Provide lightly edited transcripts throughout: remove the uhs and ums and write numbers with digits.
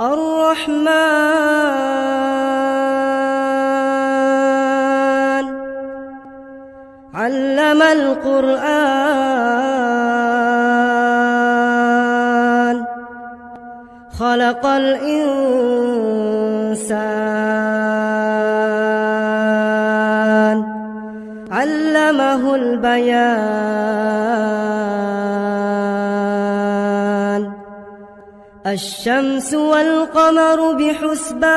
الرحمن علم القرآن خلق الإنسان علمه البيان الشمس والقمر بحسبان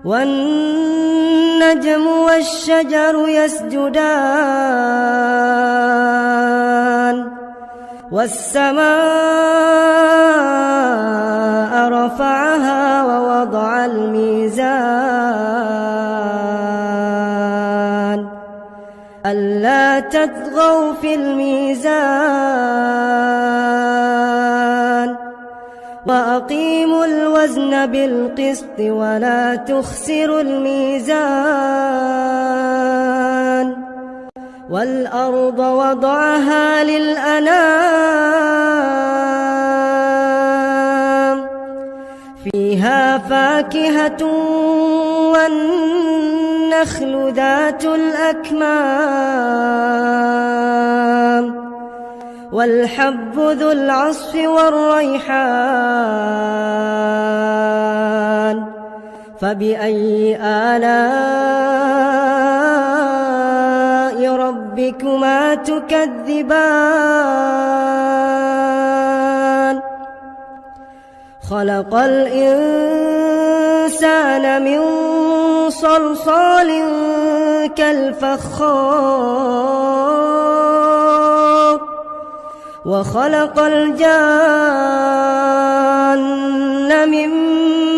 والنجم والشجر يسجدان والسماء رفعها ووضع الميزان ألا تطغوا في الميزان وأقيموا الوزن بالقسط ولا تخسروا الميزان والأرض وضعها للأنام فيها فاكهة والنخل ذات الأكمام والحب ذو العصف والريحان فبأي آلاء ربكما تكذبان خلق الإنسان من صلصال كالفخار وخلق الجان من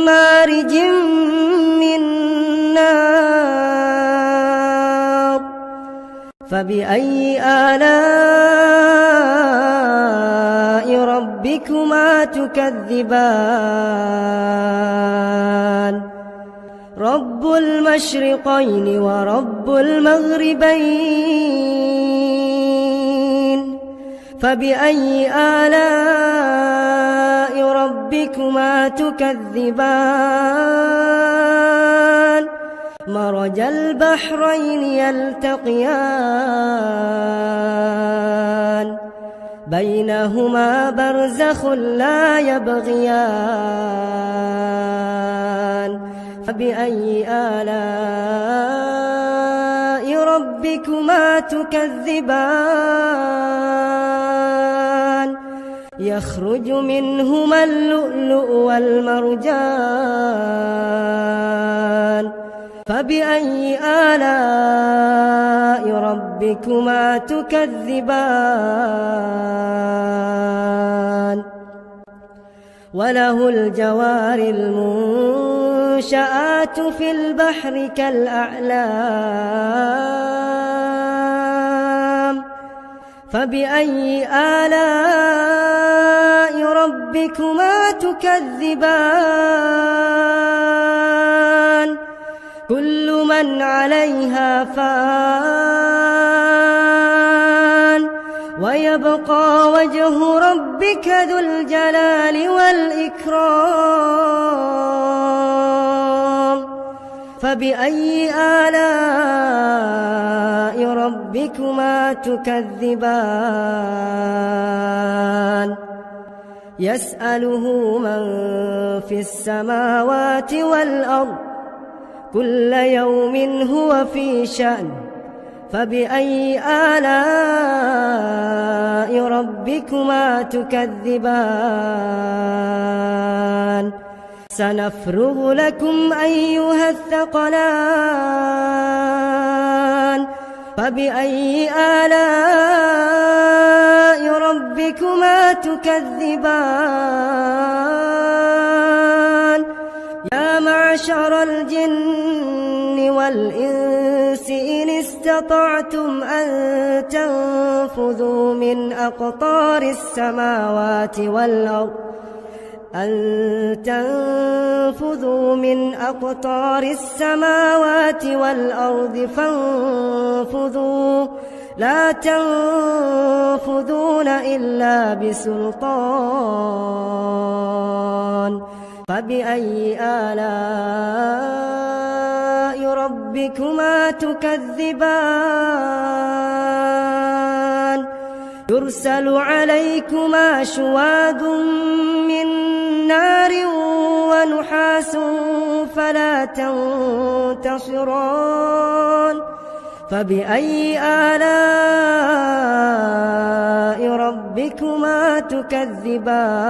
مارج من نار فبأي آلاء ربكما تكذبان رب المشرقين ورب المغربين فبأي آلاء ربكما تكذبان مرج البحرين يلتقيان بينهما برزخ لا يبغيان فبأي آلاء ربكما تكذبان يخرج منهما اللؤلؤ والمرجان فبأي آلاء ربكما تكذبان وله الجوار المنشآت في البحر كالأعلام فبأي آلاء ربكما تكذبان كل من عليها فان ويبقى وجه ربك ذو الجلال والإكرام فبأي آلاء ربكما تكذبان يسأله من في السماوات والأرض كل يوم هو في شأن فبأي آلاء ربكما تكذبان سنفرغ لكم أيها الثقلان فبأي آلاء ربكما تكذبان يا معشر الجن والإنس إن استطعتم أن تنفذوا من أقطار السماوات والأرض فانفذوا لا تنفذون إلا بسلطان فبأي آلاء ربكما تكذبان يرسل عليكما شواظ من نار ونحاس فلا تنتصران فبأي آلاء ربكما تكذبان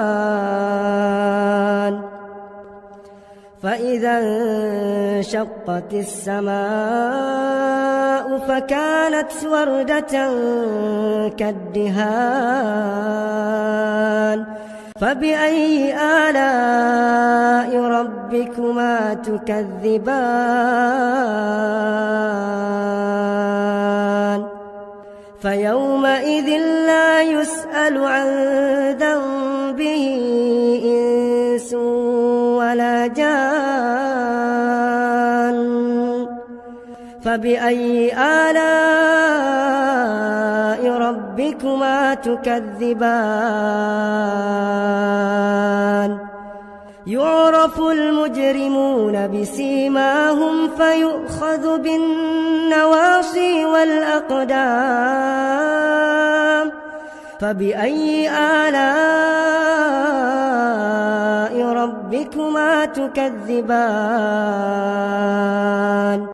فإذا انشقت السماء فكانت وردة كالدهان فبأي آلاء ربكما تكذبان فيومئذ لا يسأل عن ذنبه إنس ولا جان فبأي آلاء ربكما تكذبان يعرف المجرمون بسيماهم فيؤخذ بالنواصي والأقدام فبأي آلاء ربكما تكذبان